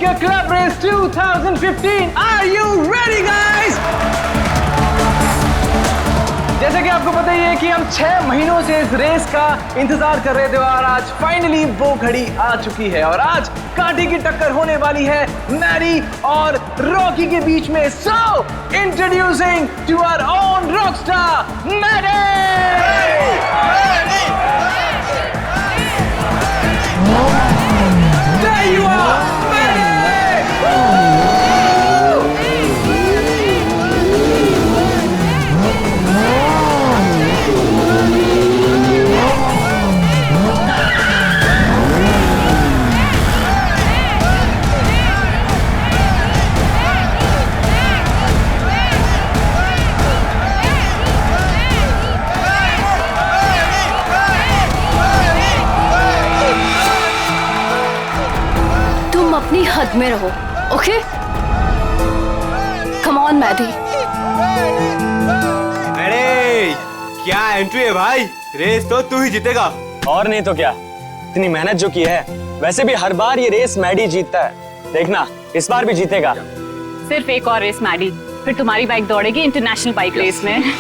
Biker Club Race 2015. Are you ready, guys? जैसे कि आपको पता ही है कि हम 6 महीनों से इस रेस का इंतजार कर रहे थे और आज फाइनली वो घड़ी आ चुकी है और आज कांटे की टक्कर होने वाली है मैडी और रॉकी के बीच में। So introducing to our own rockstar Maddy. There you are, Maddie! अपनी हद में रहो, ओके? Come on Maddie. अरे क्या एंट्री है भाई, रेस तो तू ही जीतेगा। और नहीं तो क्या, इतनी मेहनत जो की है। वैसे भी हर बार ये रेस मैडी जीतता है, देखना इस बार भी जीतेगा। सिर्फ एक और रेस मैडी, फिर तुम्हारी बाइक दौड़ेगी इंटरनेशनल बाइक रेस में।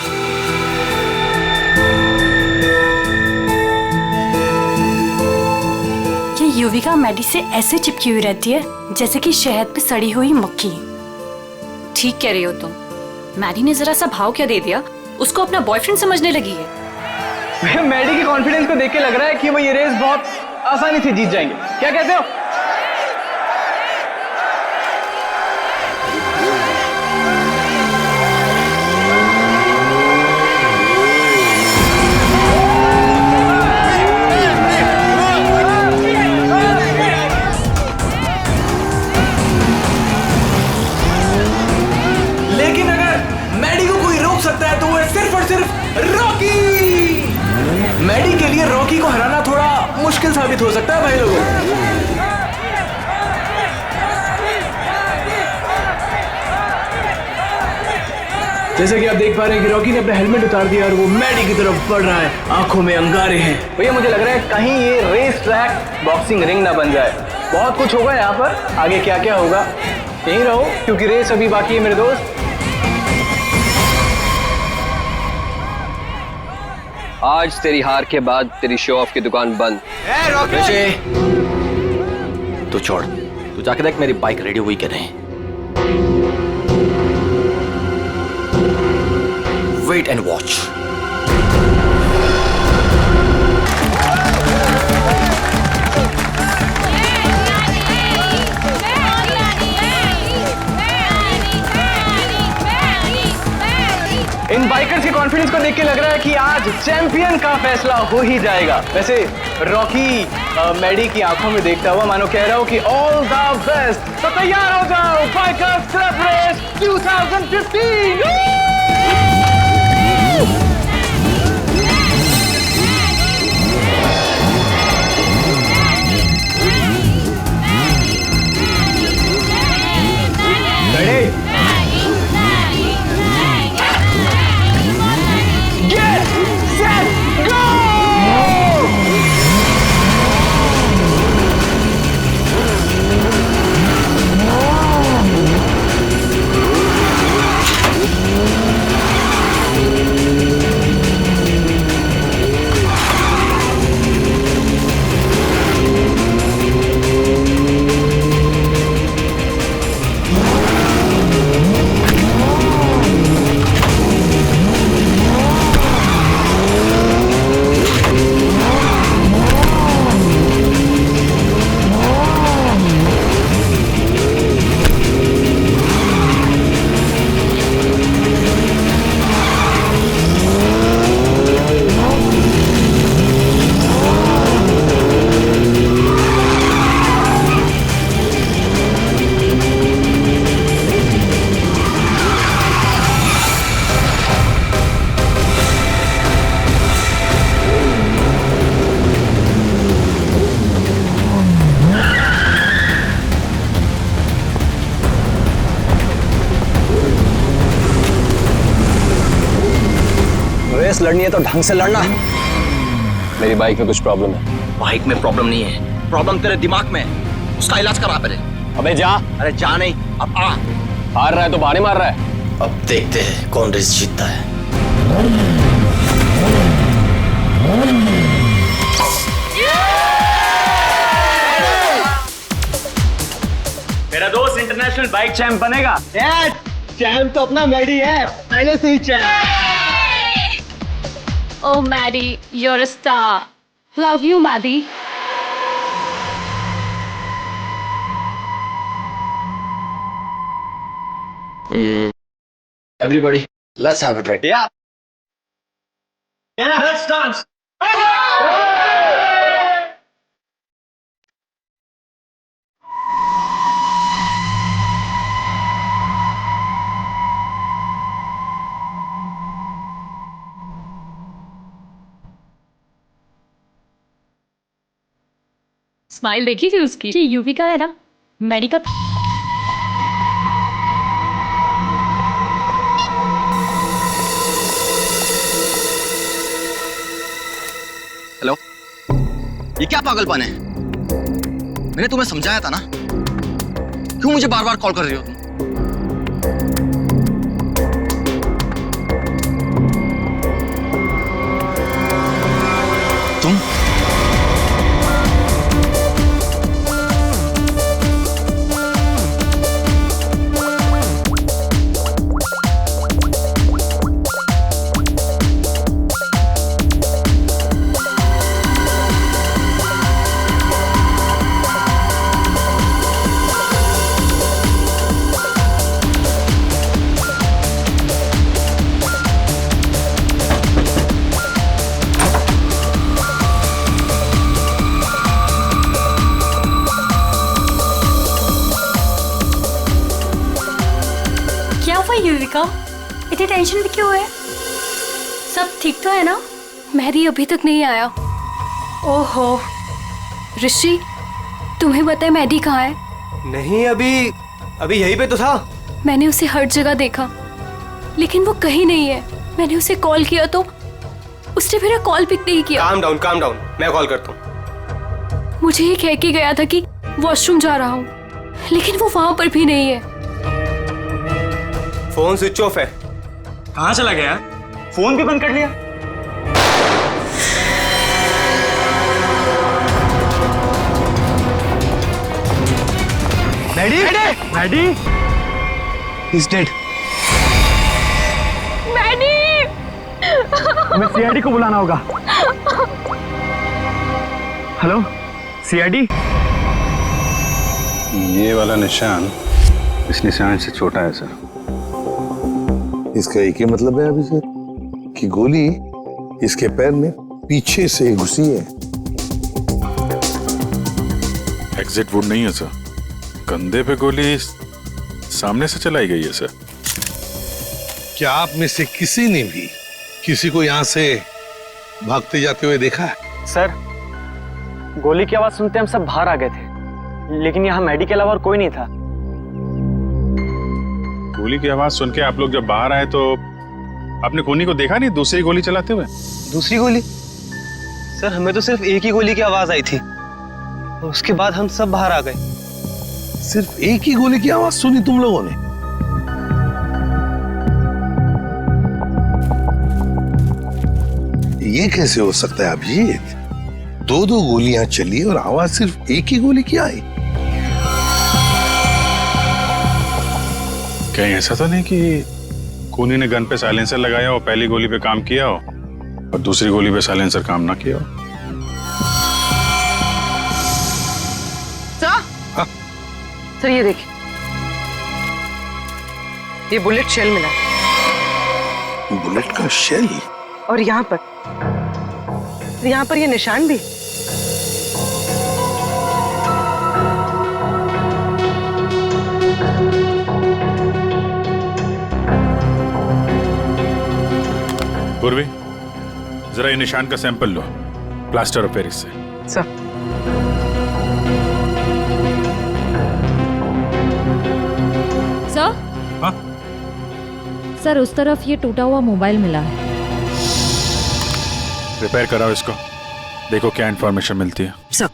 युविका मैडी से ऐसे चिपकी हुई रहती है जैसे कि शहद पे सड़ी हुई मक्खी। ठीक कह रही हो तुम। मैडी ने जरा सा भाव क्या दे दिया, उसको अपना बॉयफ्रेंड समझने लगी है। मैडी के कॉन्फिडेंस को देख के लग रहा है कि वो ये रेस बहुत आसानी से जीत जाएंगे। क्या कहते हो? मैडी के लिए रॉकी को हराना थोड़ा मुश्किल साबित हो सकता है भाई लोगों। जैसे कि आप देख पा रहे हैं कि रॉकी ने अपना हेलमेट उतार दिया और वो मैडी की तरफ बढ़ रहा है, आंखों में अंगारे हैं। भैया मुझे लग रहा है कहीं ये रेस ट्रैक बॉक्सिंग रिंग ना बन जाए। बहुत कुछ होगा यहाँ पर, आगे क्या क्या होगा यहीं रहो क्योंकि रेस अभी बाकी है मेरे दोस्त। आज तेरी हार के बाद तेरी शो ऑफ की दुकान बंद। तू छोड़, तू जाके देख मेरी बाइक रेडी हुई कि नहीं। Wait and watch. इन बाइकर्स के कॉन्फिडेंस को देख के लग रहा है कि आज चैंपियन का फैसला हो ही जाएगा। वैसे रॉकी मैडी की आंखों में देखता हुआ मानो कह रहा हूं कि ऑल द बेस्ट। तो तैयार हो जाओ, बाइकर्स क्लब रेस 2015। रेस लड़नी है तो ढंग से लड़ना। मेरी बाइक में कुछ प्रॉब्लम है। बाइक में प्रॉब्लम नहीं है, प्रॉब्लम तेरे दिमाग में है। उसका इलाज करा पहले। अबे जा। अरे जा नहीं, अब आ। हार रहा है तो बहाने मार रहा है। अब देखते हैं कौन रेस जीतता है। मेरा दोस्त इंटरनेशनल बाइक चैंप बनेगा। चैंप तो अपना मैडी है, पहले से ही champ. Oh Maddy, you're a star. Love you, Maddy. Everybody, let's have a drink. Yeah. Yeah, let's dance. Smile देखी थी उसकी? ये यूवी का है ना, मैडी का। हेलो, ये क्या पागलपन है? मैंने तुम्हें समझाया था ना, क्यों मुझे बार बार कॉल कर रही हो तुम? युविका, इतनी टेंशन में क्यों है? सब ठीक तो है ना? मेहदी अभी तक नहीं आया। ओहो ऋषि, तुम्हें पता है मेहदी कहाँ है? नहीं, अभी यहीं पे तो था। मैंने उसे हर जगह देखा, लेकिन वो कहीं नहीं है। मैंने उसे कॉल किया तो उसने मेरा कॉल पिक नहीं किया। काम डाउन, मैं कॉल करता हूँ। मुझे ये कह के गया था कि वॉशरूम जा रहा हूँ, लेकिन वो वहां पर भी नहीं है। फोन स्विच ऑफ है। कहाँ चला गया? फोन भी बंद कर लिया। Maddy is dead. हमें सीआईडी को बुलाना होगा। Hello CID. ये वाला निशान इस निशान से छोटा है सर। इसका एक ही मतलब है अभिषेक कि गोली इसके पैर में पीछे से घुसी है। एग्जिट वुड नहीं है सर, कंधे पे गोली सामने से चलाई गई है सर। क्या आप में से किसी ने भी किसी को यहाँ से भागते जाते हुए देखा है? सर गोली की आवाज सुनते हम सब बाहर आ गए थे, लेकिन यहाँ मैडी के अलावा और कोई नहीं था। गोली की आवाज सुन के आप लोग जब बाहर आए तो आपने कोनी को देखा नहीं दूसरी गोली चलाते हुए? दूसरी गोली? सर हमें तो सिर्फ एक ही गोली की आवाज आई थी और उसके बाद हम सब बाहर आ गए। सिर्फ एक ही गोली की आवाज सुनी तुम लोगों ने? ये कैसे हो सकता है अभिजीत? दो गोलियां चली और आवाज सिर्फ एक ही गोली की आई। कहीं ऐसा तो नहीं कि कोनी ने गन पे साइलेंसर लगाया हो, पहली गोली पे काम किया हो और दूसरी गोली पे साइलेंसर काम ना किया हो? सर ये देखिए, ये बुलेट शेल मिला। बुलेट का शेल? और यहाँ पर ये निशान भी। पूर्वी, जरा ये निशान का sample low plaster of Paris से। सर हाँ? सर उस तरफ ये टूटा हुआ मोबाइल मिला है। रिपेयर कराओ इसको, देखो क्या इंफॉर्मेशन मिलती है। सर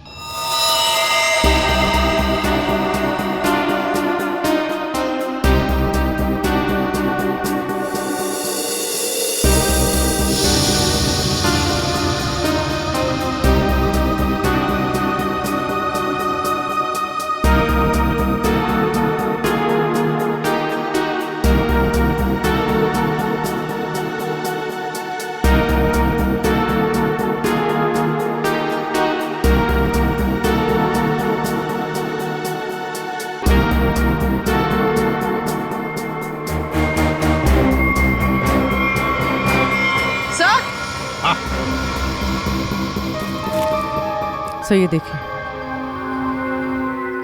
सर ये देखिए,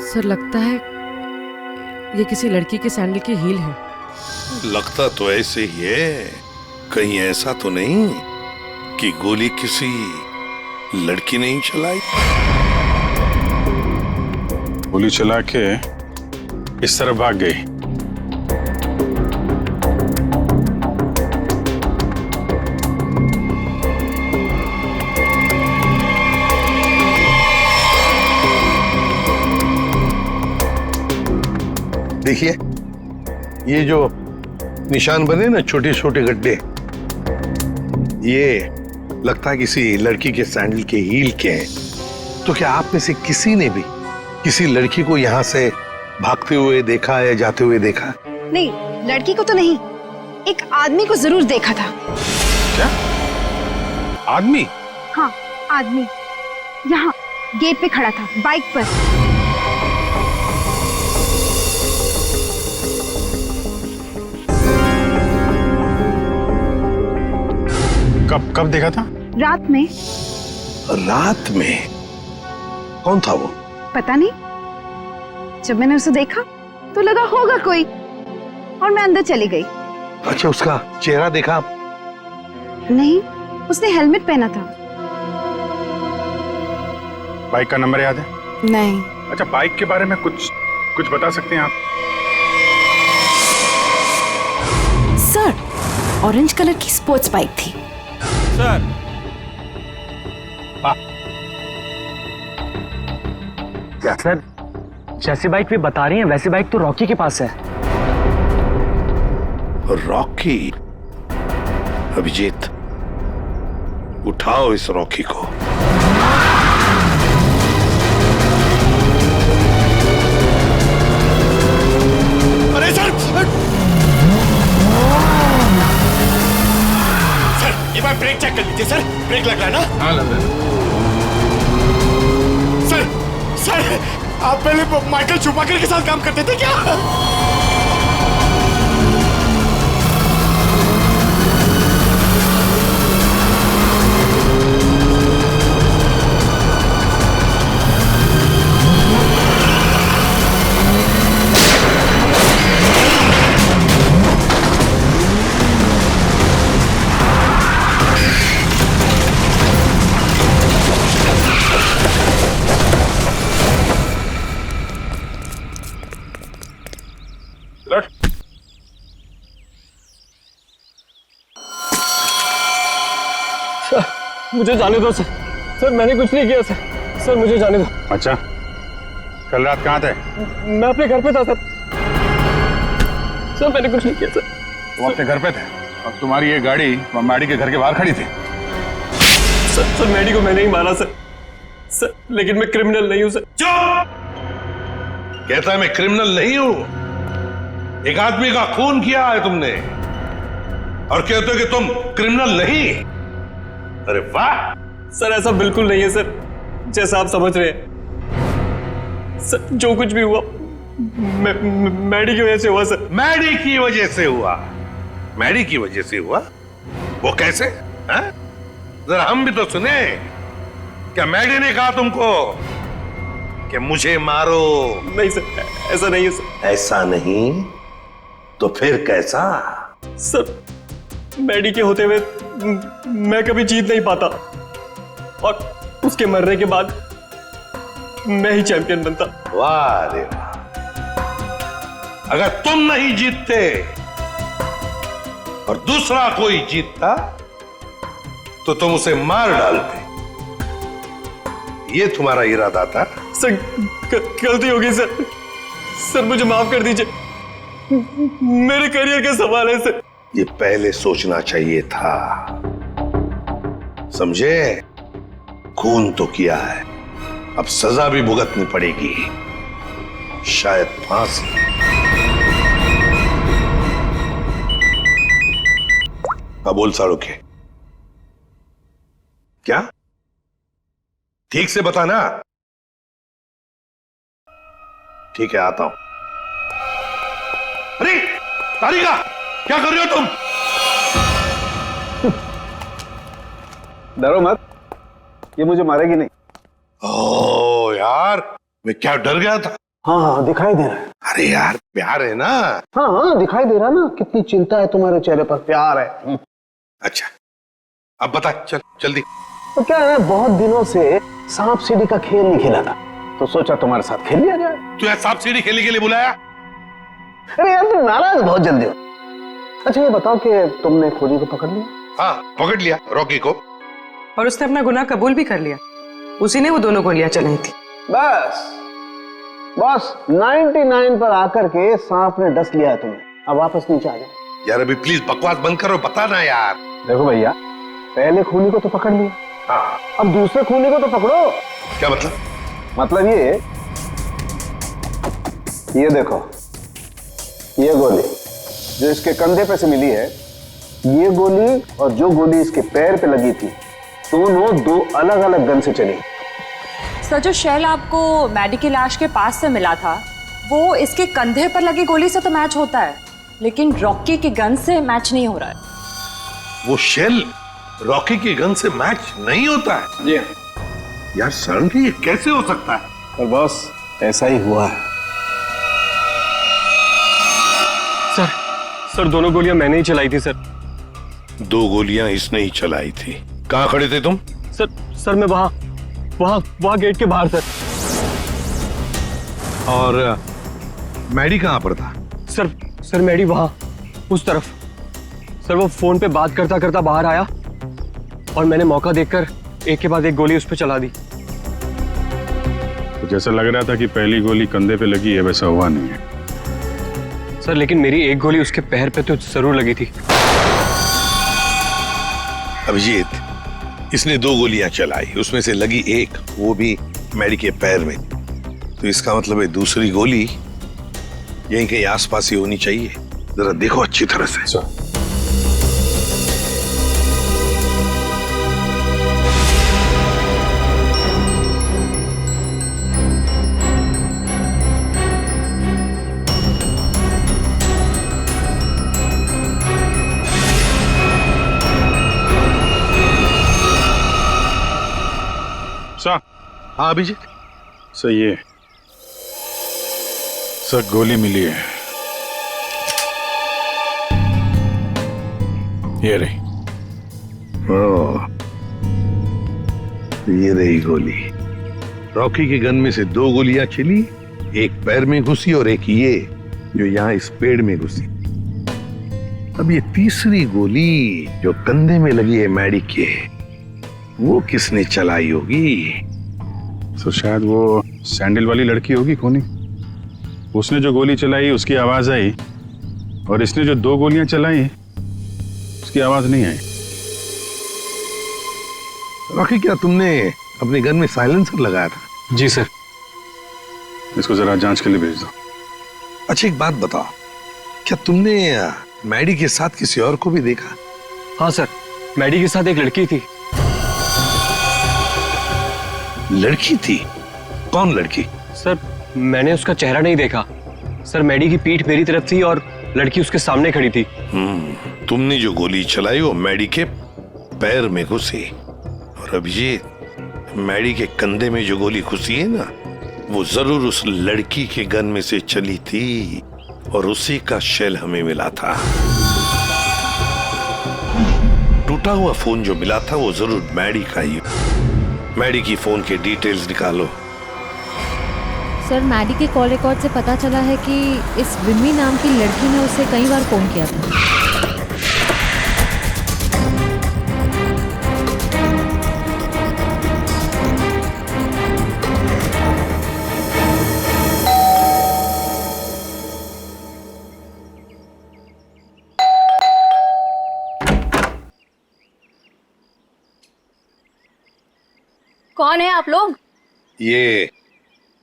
सर लगता है ये किसी लड़की के सैंडल की हील है। लगता तो ऐसे ही है, कहीं ऐसा तो नहीं कि गोली किसी लड़की ने ही चलाई? गोली चला के इस तरफ भाग गई। देखिए, ये जो निशान बने ना, छोटे छोटे गड्ढे, ये लगता है किसी लड़की के सैंडल के हील के हैं। तो क्या आप में से किसी ने भी किसी लड़की को यहाँ से भागते हुए देखा या जाते हुए देखा? नहीं, लड़की को तो नहीं, एक आदमी को जरूर देखा था। क्या आदमी? हाँ, आदमी यहाँ गेट पे खड़ा था, बाइक पर। कब देखा था? रात में। रात में? कौन था वो? पता नहीं, जब मैंने उसे देखा तो लगा होगा कोई, और मैं अंदर चली गई। अच्छा, उसका चेहरा देखा? नहीं, उसने हेलमेट पहना था। बाइक का नंबर याद है? नहीं। अच्छा, बाइक के बारे में कुछ बता सकते हैं आप? सर, ऑरेंज कलर की स्पोर्ट्स बाइक थी। सर, क्या सर, जैसी बाइक भी बता रही हैं वैसी बाइक तो रॉकी के पास है। रॉकी? अभिजीत, उठाओ इस रॉकी को। अरे सर, सर, एक बार ब्रेक चेक कर लीजिए सर, ब्रेक लग रहा है ना? हाँ, लग रहा है। सर, आप पहले माइकल शूमाकर के साथ काम करते थे क्या? मुझे जाने दो सर, सर मैंने कुछ नहीं किया सर, सर मुझे जाने दो। अच्छा, कल रात कहाँ थे? मैं अपने घर पे था सर, सर मैंने कुछ नहीं किया सर। वो अपने घर पे थे और तुम्हारी ये गाड़ी मैडी के घर के बाहर खड़ी थी। सर मैडी को मैंने ही मारा सर, सर लेकिन मैं क्रिमिनल नहीं हूँ सर। चुप! कहता है मैं क्रिमिनल नहीं हूं। एक आदमी का खून किया है तुमने और कहते हो कि तुम क्रिमिनल नहीं? अरे वाह! सर ऐसा बिल्कुल नहीं है सर, जैसा आप समझ रहे हैं। सर जो कुछ भी हुआ मैडी की वजह से हुआ सर। मैडी की वजह से हुआ? मैडी की वजह से हुआ? वो कैसे? जरा हम भी तो सुने। क्या मैडी ने कहा तुमको कि मुझे मारो? नहीं सर, ऐसा नहीं है सर। ऐसा नहीं तो फिर कैसा? सर मैडी के होते हुए मैं कभी जीत नहीं पाता और उसके मरने के बाद मैं ही चैंपियन बनता। वाह रे वाह! अगर तुम नहीं जीतते और दूसरा कोई जीतता तो तुम उसे मार डालते। ये तुम्हारा इरादा था? सर गलती हो गई सर, सर मुझे माफ कर दीजिए, मेरे करियर का सवाल है सर। ये पहले सोचना चाहिए था, समझे? खून तो किया है, अब सजा भी भुगतनी पड़ेगी, शायद फांसी। बोल साड़ू के क्या? ठीक से बताना। ठीक है, आता हूं। अरे तारिका, क्या कर रहे हो तुम? डरो मत, ये मुझे मारेगी नहीं। ओ यार, मैं क्या डर गया था। हाँ हाँ दिखाई दे रहा है। अरे यार प्यार है ना। हाँ हाँ दिखाई दे रहा ना, कितनी चिंता है तुम्हारे चेहरे पर, प्यार है। अच्छा अब बता, चल जल्दी। तो क्या है, बहुत दिनों से सांप सीढ़ी का खेल नहीं खेला था, तो सोचा तुम्हारे साथ खेल लिया जाए। तू यार सांप सीढ़ी खेलने के लिए बुलाया? अरे यार तुम नाराज बहुत जल्दी हो। अच्छा ये बताओ कि तुमने खोजी को पकड़ लिया? हाँ पकड़ लिया, रॉकी को। और उसने अपना गुनाह कबूल भी कर लिया, उसी ने वो दोनों गोलियां चलाई थी। बस 99 पर आकर के सांप ने डस लिया है तुम्हें, अब वापस नीचे आ जाओ। यार अभी प्लीज बकवास बंद करो, बता ना यार। देखो भैया, पहले खूनी को तो पकड़ लिया, हाँ अब दूसरे खूनी को तो पकड़ो। क्या मतलब? मतलब ये देखो, ये गोली जो इसके कंधे पे से मिली है, ये गोली और जो गोली इसके पैर पे लगी थी, दोनों दो अलग अलग गन से चली। सर जो शेल आपको मैडी की लाश के पास से मिला था, वो इसके कंधे पर लगी गोली से तो मैच होता है, लेकिन रॉकी की गन से मैच नहीं हो रहा है। वो शेल रॉकी की गन से मैच नहीं होता है? जी यार सडनली ये कैसे हो सकता है? पर बॉस ऐसा ही हुआ है। सर दोनों गोलियां मैंने ही चलाई थी सर। 2 गोलियां इसने ही चलाई थी। कहाँ खड़े थे तुम? सर मैं वहां गेट के बाहर सर। और मैडी कहाँ पर था? सर मैडी वहां उस तरफ। सर वो फोन पे बात करता करता बाहर आया और मैंने मौका देखकर एक के बाद एक गोली उस पर चला दी। तो जैसा लग रहा था कि पहली गोली कंधे पे लगी है, वैसा हुआ नहीं है सर, लेकिन मेरी एक गोली उसके पैर पे तो जरूर लगी थी। अभिजीत, इसने 2 गोलियां चलाई, उसमें से लगी एक, वो भी मैडी के पैर में। तो इसका मतलब है दूसरी गोली यहीं कहीं आसपास ही होनी चाहिए। जरा देखो अच्छी तरह से। हाँ अभिजीत। सही है सर, गोली मिली है, ये रही। ये रही गोली। रॉकी के गन में से 2 गोलियां चली, एक पैर में घुसी और एक ये जो यहाँ इस पेड़ में घुसी। अब ये तीसरी गोली जो कंधे में लगी है मैडी के, वो किसने चलाई होगी? तो शायद वो सैंडल वाली लड़की होगी खूनी। उसने जो गोली चलाई उसकी आवाज आई, और इसने जो 2 गोलियां चलाई उसकी आवाज नहीं आई। रॉकी, क्या तुमने अपने गन में साइलेंसर लगाया था? जी सर। इसको जरा जांच के लिए भेज दो। अच्छा एक बात बताओ, क्या तुमने मैडी के साथ किसी और को भी देखा? हाँ सर, मैडी के साथ एक लड़की थी। लड़की थी? कौन लड़की? सर मैंने उसका चेहरा नहीं देखा सर, मैडी की पीठ मेरी तरफ थी और लड़की उसके सामने खड़ी थी। तुमने जो गोली चलाई वो मैडी के पैर में घुसी, और अभिजीत, मैडी के कंधे में जो गोली घुसी है ना, वो जरूर उस लड़की के गन में से चली थी, और उसी का शेल हमें मिला था। टूटा हुआ फोन जो मिला था वो जरूर मैडी का ही। मैडी की फोन के डिटेल्स निकालो। सर मैडी के कॉल रिकॉर्ड से पता चला है कि इस विमी नाम की लड़की ने उसे कई बार फोन किया था। कौन है आप लोग? ये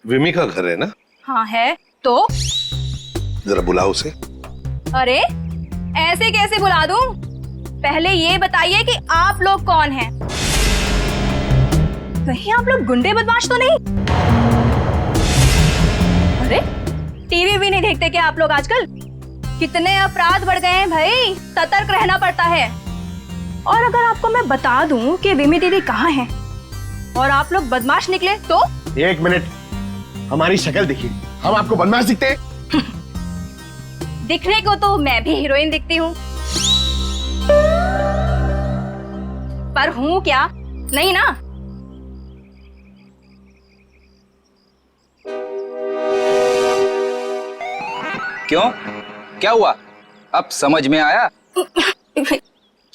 विमी का घर है ना? हाँ है। तो जरा बुलाओ उसे। अरे ऐसे कैसे बुला दूं? पहले ये बताइए कि आप लोग कौन हैं? कहीं आप लोग गुंडे बदमाश तो नहीं? अरे टीवी भी नहीं देखते क्या आप लोग आजकल? कितने अपराध बढ़ गए हैं भाई, सतर्क रहना पड़ता है। और अगर आपको मैं बता दूं कि विमी दीदी कहाँ है और आप लोग बदमाश निकले तो? एक मिनट, हमारी शक्ल देखिए, हम आपको बदमाश दिखते हैं? दिखने को तो मैं भी हीरोइन दिखती हूँ, पर हूँ क्या? नहीं ना। क्यों, क्या हुआ? अब समझ में आया?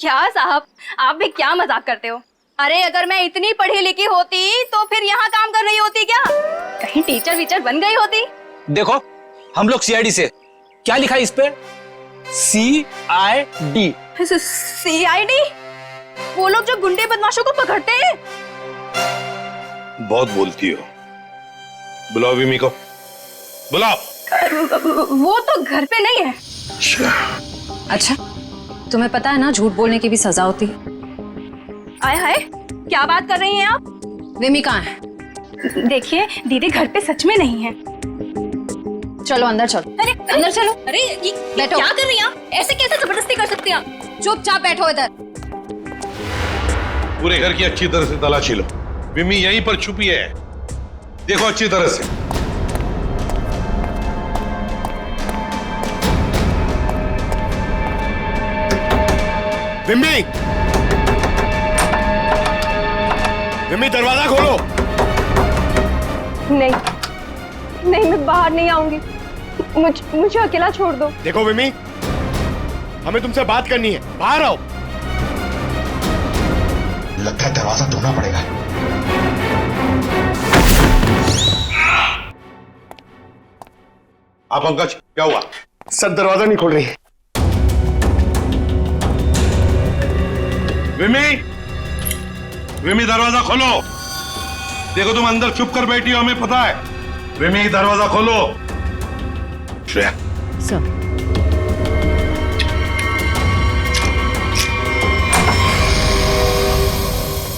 क्या साहब, आप भी क्या मजाक करते हो? अरे अगर मैं इतनी पढ़ी लिखी होती तो फिर यहाँ काम कर रही होती क्या? कहीं टीचर वीचर बन गई होती। देखो, हम लोग सीआईडी से, क्या लिखा है इस पे? CID। CID? वो लोग जो गुंडे बदमाशों को पकड़ते हैं। बहुत बोलती हो, बुलाओ विमी को, बुलाओ। वो तो घर पे नहीं है। अच्छा, तुम्हें पता है ना झूठ बोलने की भी सजा होती है। आय हाय, क्या बात कर रही हैं आप? विमी कहाँ है? देखिए दीदी घर पे सच में नहीं है। चलो अंदर चलो। अरे अंदर चलो। अरे ये बैठो। क्या कर रही हैं आप? ऐसे कैसे जबरदस्ती कर सकती हैं आप? चुपचाप बैठो इधर। पूरे घर की अच्छी तरह से तलाशी लो, विमी यहीं पर छुपी है, देखो अच्छी तरह से। विमी, विमी दरवाजा खोलो। नहीं नहीं, मैं बाहर नहीं आऊंगी, मुझे अकेला छोड़ दो। देखो विमी, हमें तुमसे बात करनी है, बाहर आओ। लगता है दरवाजा ढूंढना पड़ेगा। आप पंकज, क्या हुआ? सर दरवाजा नहीं खोल रही। विमी, विमी दरवाजा खोलो। देखो तुम अंदर चुप कर बैठी हो, हमें पता है। विमी दरवाजा खोलो। श्रेया। सर।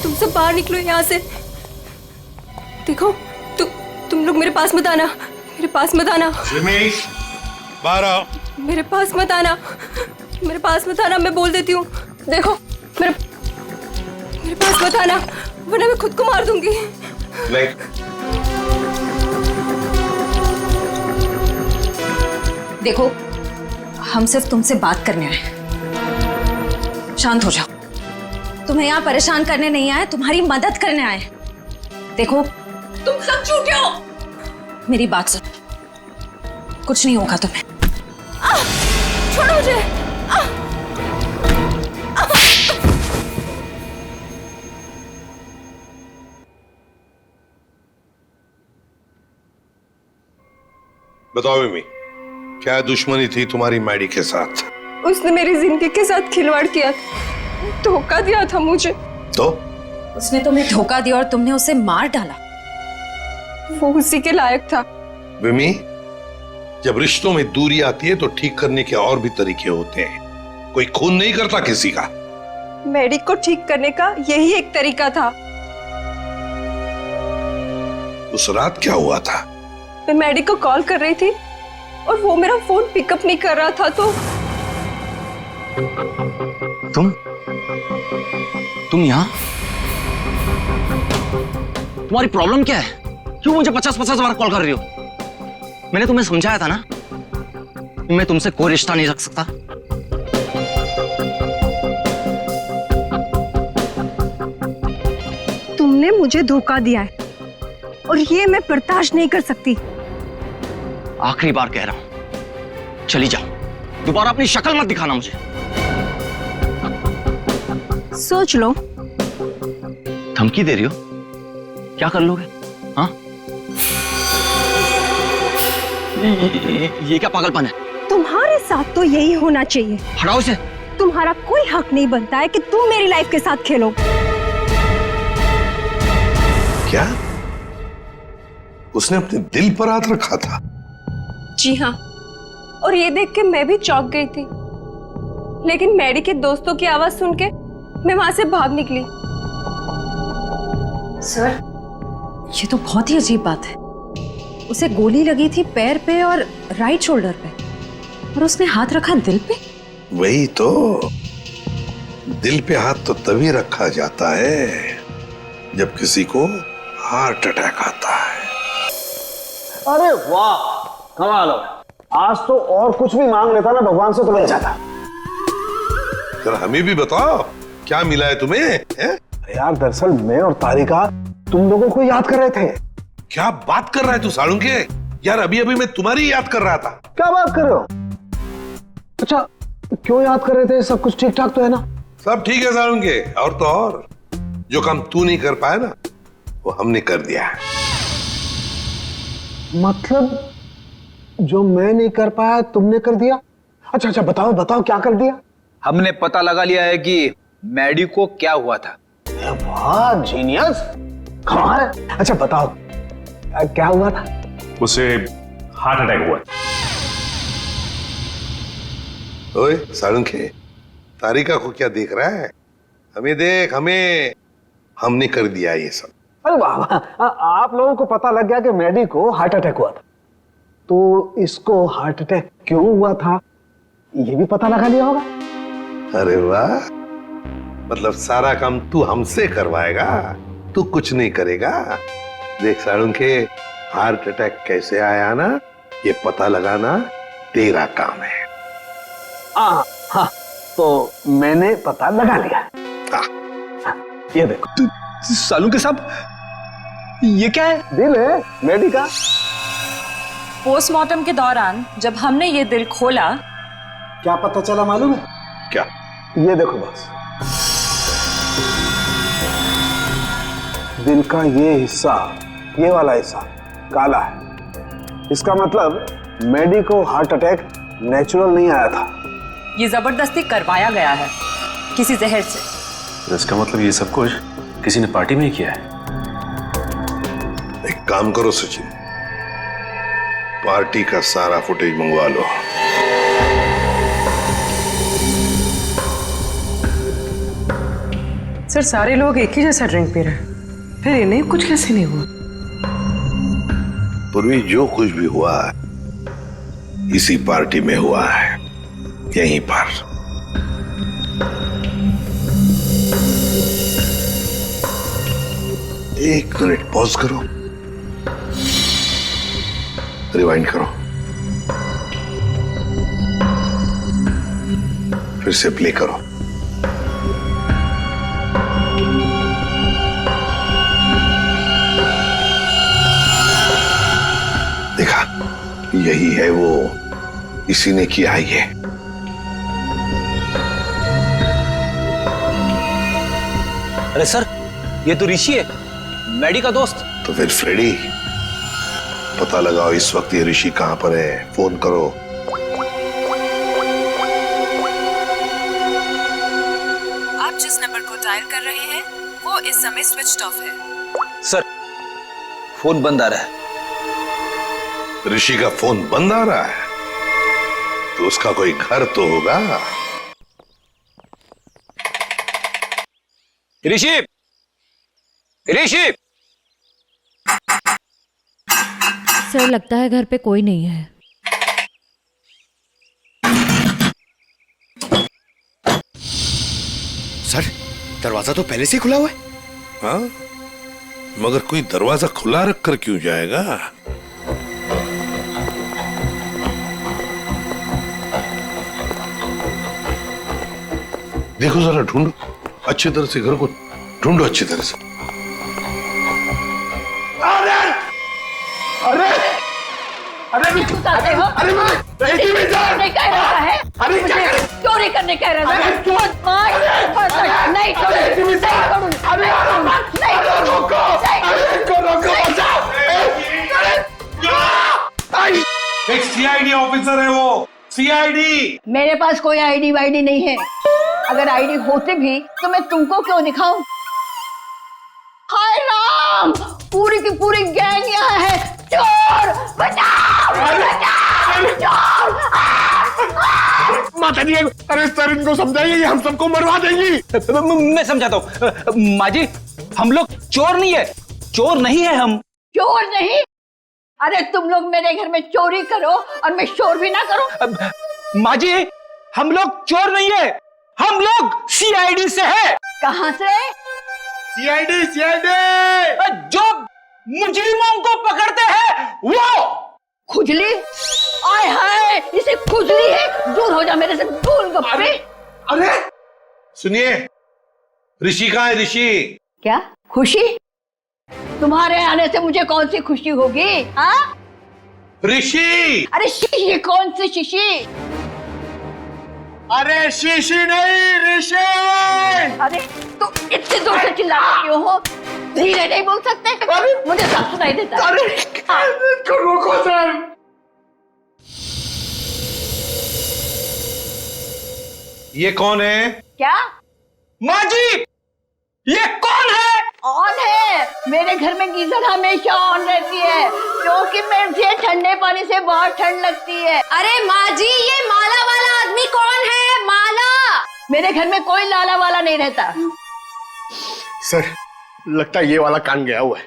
तुम सब बाहर निकलो यहाँ से। देखो तुम लोग मेरे पास मत आना, मेरे पास मत आना। विमी, बाहर आओ। मेरे पास मत आना, मेरे पास मत आना, मैं बोल देती हूँ। देखो मेरे पास मत आना, वरना मैं खुद को मार दूंगी। नहीं। देखो, हम सिर्फ तुमसे बात करने आए। शांत हो जाओ। तुम्हें यहाँ परेशान करने नहीं आए, तुम्हारी मदद करने आए। देखो, तुम सब झूठे हो। मेरी बात सुनो, कुछ नहीं होगा तुम्हें। छोड़ो मुझे। बताओ विमी, क्या दुश्मनी थी तुम्हारी मैडी के साथ? उसने मेरी जिंदगी के साथ खिलवाड़ किया, धोखा दिया था मुझे। तो उसने तुम्हें धोखा दिया और तुमने उसे मार डाला। वो उसी के लायक था। विमी, जब रिश्तों में दूरी आती है तो ठीक करने के और भी तरीके होते हैं। कोई खून नहीं करता किसी का। मैडी को ठीक करने का यही एक तरीका था। उस रात क्या हुआ था? मैं मैडी को कॉल कर रही थी और वो मेरा फोन पिकअप नहीं कर रहा था, तो तुम यहाँ? तुम्हारी प्रॉब्लम क्या है? क्यों मुझे 50-50 बार कॉल कर रही हो? मैंने तुम्हें समझाया था ना, मैं तुमसे कोई रिश्ता नहीं रख सकता। तुमने मुझे धोखा दिया है और ये मैं बर्दाश्त नहीं कर सकती। आखिरी बार कह रहा हूं, चली जाओ। दोबारा अपनी शक्ल मत दिखाना मुझे। सोच लो। धमकी दे रही हो? क्या कर लोगे? हाँ? ये क्या पागलपन है? तुम्हारे साथ तो यही होना चाहिए। हटाओ इसे। तुम्हारा कोई हक नहीं बनता है कि तुम मेरी लाइफ के साथ खेलो। क्या उसने अपने दिल पर हाथ रखा था? जी हाँ, और ये देख के मैं भी चौंक गई थी, लेकिन मैडी के दोस्तों की आवाज सुन के मैं वहां से भाग निकली। सर, ये तो बहुत ही अजीब बात है। उसे गोली लगी थी पैर पे और राइट शोल्डर पे, और उसने हाथ रखा दिल पे। वही तो, दिल पे हाथ तो तभी रखा जाता है जब किसी को हार्ट अटैक आता है। अरे वाह, कमाल हो। आज तो और कुछ भी मांग लेता ना भगवान से तो मिल जाता। जरा हमें भी बताओ क्या मिला है तुम्हें? है? यार दरअसल मैं और तारिका तुम लोगों को याद कर रहे थे। क्या बात कर रहा है तू सालुंके? यार अभी अभी मैं तुम्हारी याद कर रहा था। क्या बात कर रहे हो? अच्छा क्यों याद कर रहे थे? सब कुछ ठीक ठाक तो है ना? सब ठीक है सालुंके, और तो और जो काम तू नहीं कर पाया ना वो हमने कर दिया है। मतलब जो मैं नहीं कर पाया तुमने कर दिया? अच्छा अच्छा बताओ बताओ क्या कर दिया? हमने पता लगा लिया है कि मैडी को क्या हुआ था। वाह जीनियस, कमाल है। अच्छा बताओ क्या हुआ था? उसे हार्ट अटैक हुआ। ओए सालुंके, तारिका को क्या देख रहा है? हमें देख, हमें। हमने कर दिया ये सब। अरे वाह, आप लोगों को पता लग गया कि मैडी को हार्ट अटैक हुआ था, तो इसको हार्ट अटैक क्यों हुआ था ये भी पता लगा लिया होगा। अरे वाह, मतलब सारा काम तू हमसे करवाएगा, तू कुछ नहीं करेगा। देख सालुंके, हार्ट अटैक कैसे आया ना ये पता लगाना तेरा काम है। हाँ, तो मैंने पता लगा लिया। ये देखो सालुंके साहब, ये क्या है? दिल है मैडी का। पोस्टमार्टम के दौरान जब हमने ये दिल खोला, क्या पता चला मालूम है? क्या? ये देखो बस, दिल का ये हिस्सा, ये वाला हिस्सा काला है। इसका मतलब मैडी को हार्ट अटैक नेचुरल नहीं आया था, ये जबरदस्ती करवाया गया है किसी जहर से। तो इसका मतलब ये सब कुछ किसी ने पार्टी में ही किया है। एक काम करो सचिन, पार्टी का सारा फुटेज मंगवा लो। सर सारे लोग एक ही जैसा ड्रिंक पी रहे हैं, फिर इन्हें कुछ कैसे नहीं हुआ? पूर्वी जो कुछ भी हुआ है इसी पार्टी में हुआ है, यहीं पर। एक मिनट पॉज करो, रिवाइंड करो, फिर से प्ले करो। देखा, यही है वो, इसी ने किया ये। अरे सर, ये तो ऋषि है, मैडी का दोस्त। तो फिर फ्रेडी, पता लगाओ इस वक्त ये ऋषि कहां पर है, फोन करो। आप जिस नंबर को डायल कर रहे हैं वो इस समय स्विच्ड ऑफ है। सर, फोन बंद आ रहा है। ऋषि का फोन बंद आ रहा है तो उसका कोई घर तो होगा। ऋषि, ऋषि! सर लगता है घर पे कोई नहीं है। सर दरवाजा तो पहले से ही खुला हुआ है। हाँ, मगर कोई दरवाजा खुला रखकर क्यों जाएगा? देखो जरा, ढूंढो अच्छी तरह से, घर को ढूंढो अच्छी तरह से। अरे अरे अरे नहीं कह रहा है, अरे चोरी करने कह रहा है। नहीं एक सीआईडी ऑफिसर है वो, सीआईडी। मेरे पास कोई आईडी वाईडी नहीं है। अगर आईडी होते भी तो मैं तुमको क्यों दिखाऊं? हाय राम, पूरी की पूरी गैंग यहाँ है। चोर बचाओ, बचाओ, चोर! माता जी, अरे सर इनको समझाइए, हम सबको मरवा देंगी। मैं समझाता हूँ। माँ जी, हम लोग चोर नहीं है, चोर नहीं है हम। चोर नहीं? अरे तुम लोग मेरे घर में चोरी करो और मैं शोर भी ना करूं। माँ जी, हम लोग चोर नहीं है, हम लोग सीआईडी से हैं। कहाँ से? सीआईडी जो मुजरिमों को पकड़ते हैं वो। खुजली? आय हाय, इसे खुजली है। दूर हो जा मेरे से, गोलगप्पे। अरे सुनिए, ऋषि कहाँ है? ऋषि क्या खुशी? तुम्हारे आने से मुझे कौन सी खुशी होगी? हाँ? ऋषि! अरे शीशी कौन सी शीशी? अरे शीशी नहीं, ऋषि! अरे तो इतने दूर से चिल्लाते क्यों हो? धीरे नहीं बोल सकते? मुझे सब सुनाई देता है। अरे रोको सर। ये कौन है? क्या? माँ जी, ये कौन है? ऑन है। मेरे घर में गीजर हमेशा ऑन रहती है क्योंकि मुझे ठंडे पानी से बहुत ठंड लगती है। अरे माँ जी, ये माला वाला आदमी कौन है? माला? मेरे घर में कोई लाला वाला नहीं रहता। सर, लगता है ये वाला कान गया हुआ है,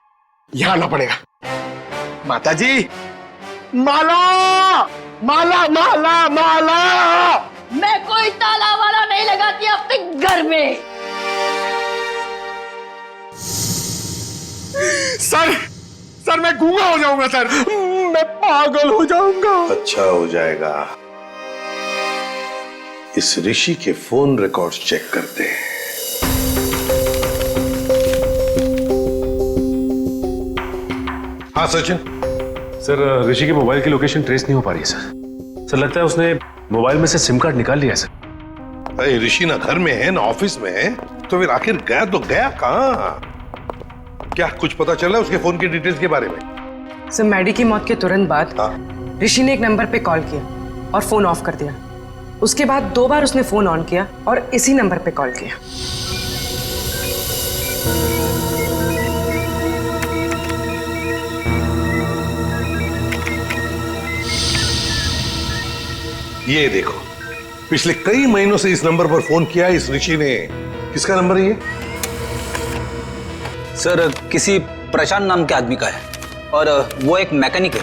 यहाँ आना पड़ेगा। माता जी, माला माला माला माला। मैं कोई ताला वाला नहीं लगाती अपने घर में। सर मैं गूंगा हो जाऊंगा सर, मैं पागल हो जाऊंगा। अच्छा हो जाएगा। इस ऋषि के फोन रिकॉर्ड्स चेक करते हैं। हाँ सचिन। सर, ऋषि की मोबाइल की लोकेशन ट्रेस नहीं हो पा रही है सर। लगता है उसने मोबाइल में से सिम कार्ड निकाल लिया सर। अरे ऋषि ना घर में है ना ऑफिस में है, तो फिर आखिर गया तो गया कहाँ? क्या कुछ पता चला उसके फोन की डिटेल्स के बारे में? सर, मैडी की मौत के तुरंत बाद ऋषि ने एक नंबर पे कॉल किया और फोन ऑफ कर दिया। उसके बाद 2 बार उसने फोन ऑन किया और इसी नंबर पे कॉल किया। ये देखो, पिछले कई महीनों से इस नंबर पर फोन किया इस ऋषि ने। किसका नंबर है ये? सर, किसी प्रशांत नाम के आदमी का है और वो एक मैकेनिक है।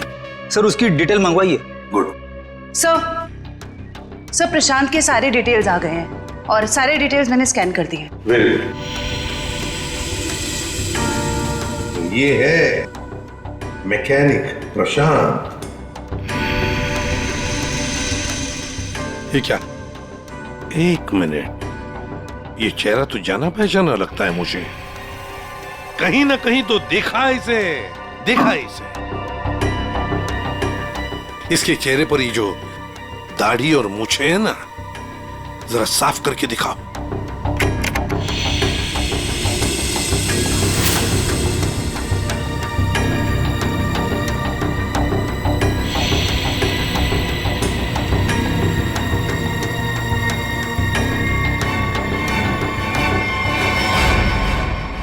सर, उसकी डिटेल मंगवाइए। गुड। सर, प्रशांत के सारे डिटेल्स आ गए हैं और सारे डिटेल्स मैंने स्कैन कर दिए। Very good. ये है मैकेनिक प्रशांत। ये क्या? एक मिनट, ये चेहरा तो जाना पहचाना लगता है मुझे। कहीं ना कहीं तो देखा इसे। इसके चेहरे पर ये जो दाढ़ी और मूछें है ना, जरा साफ करके दिखाओ।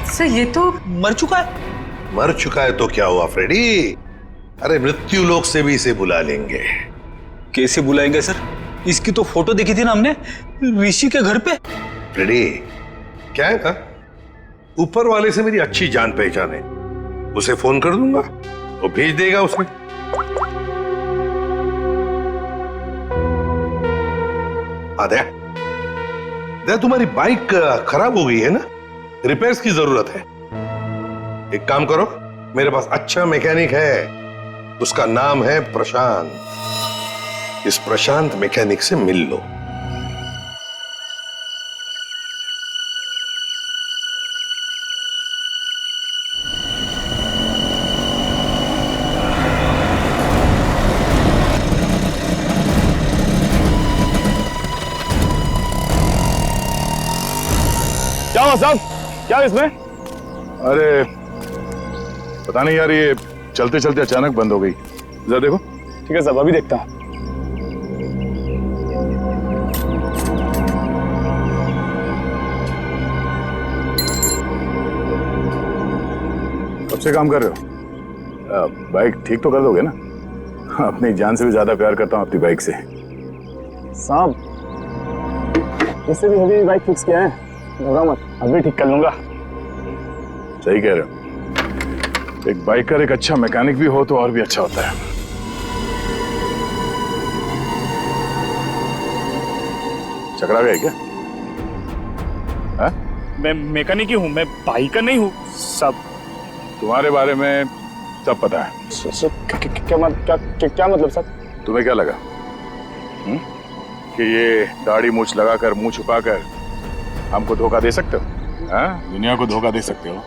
सर, ये तो मर चुका है। मर चुका है तो क्या हुआ फ्रेडी? अरे मृत्यु लोक से भी इसे बुला लेंगे। कैसे बुलाएंगे सर? इसकी तो फोटो देखी थी ना हमने ऋषि के घर पे। फ्रेडी, क्या है ना, ऊपर वाले से मेरी अच्छी जान पहचान है। उसे फोन कर दूंगा, वो भेज देगा उसे। दया, तुम्हारी बाइक खराब हो गई है ना, रिपेयर्स की जरूरत है। एक काम करो, मेरे पास अच्छा मैकेनिक है, उसका नाम है प्रशांत। इस प्रशांत मैकेनिक से मिल लो। क्या हुआ साहब? क्या इसमें? अरे पता नहीं यार, ये चलते चलते अचानक बंद हो गई। जरा देखो। ठीक है साहब, अभी देखता हूँ। कब से काम कर रहे हो? बाइक ठीक तो कर दोगे ना? अपनी जान से भी ज्यादा प्यार करता हूँ अपनी बाइक से। साहब, इससे भी हेवी बाइक फिक्स किया है, घबराओ मत, अभी ठीक कर लूंगा। सही कह रहे हो। एक बाइकर एक अच्छा मैकेनिक भी हो तो और भी अच्छा होता है। चकरा गए क्या? मैं मैकेनिक ही हूँ, मैं बाइक का नहीं हूँ। सब तुम्हारे बारे में सब पता है। क्या मतलब सर? तुम्हें क्या लगा कि ये दाढ़ी मूछ लगाकर मुंह छुपाकर हमको धोखा दे सकते हो? हाँ, दुनिया को धोखा दे सकते हो,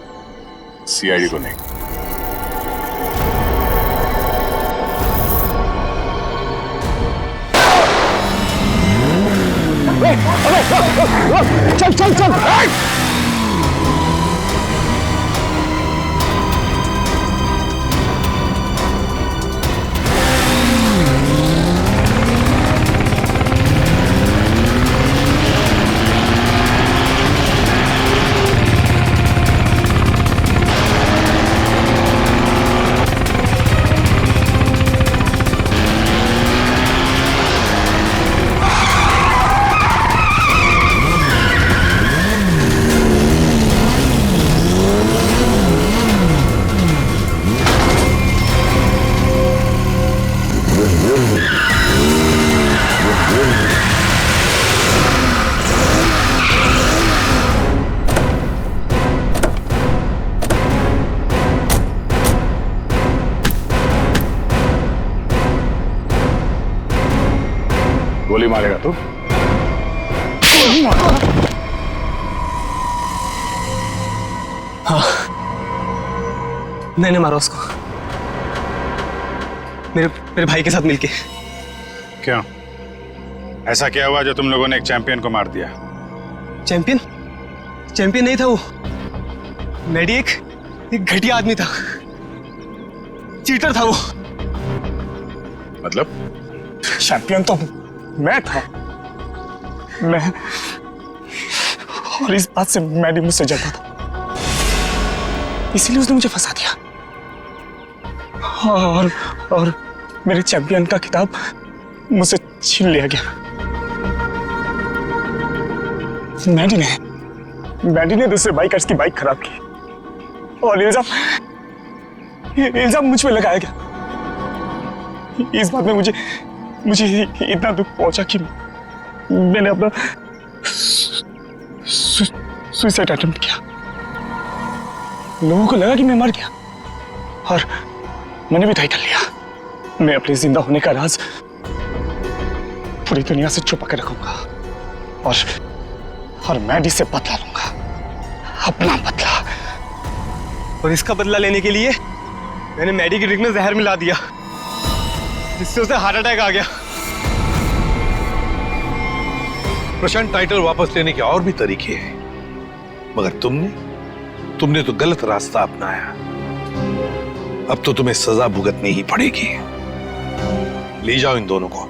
सीआईडी को नहीं। चल चल चल। गोली मारेगा तू? हाँ, मैंने मारा उसको, मेरे भाई के साथ मिलके। क्यों? ऐसा क्या हुआ जो तुम लोगों ने एक चैंपियन को मार दिया? चैंपियन नहीं था वो। मैडी एक घटिया आदमी था, चीटर था वो। मतलब? चैंपियन तो मैं था, मैं, और इस बात से मैडी मुझसे जलता था, इसीलिए उसने मुझे फंसा दिया। और मेरे चैंपियन का खिताब मुझसे छीन लिया गया। मैडी ने दूसरे बाइकर्स की बाइक खराब की और इल्जाम मुझ पे लगाया गया। इस बात में मुझे इतना दुख पहुंचा कि मैंने अपना सुसाइड अटेम्प्ट किया। लोगों को लगा कि मैं मर गया और मैंने भी तय कर लिया, मैं अपने जिंदा होने का राज पूरी दुनिया से छुपा कर रखूंगा और मैडी से बदला लूंगा, अपना बदला। और इसका बदला लेने के लिए मैंने मैडी की ड्रिंक में जहर मिला दिया, जिससे उसे हार्ट अटैक आ गया। प्रशांत, टाइटल वापस लेने के और भी तरीके हैं, मगर तुमने तो गलत रास्ता अपनाया। अब तो तुम्हें सजा भुगतनी ही पड़ेगी। ले जाओ इन दोनों को।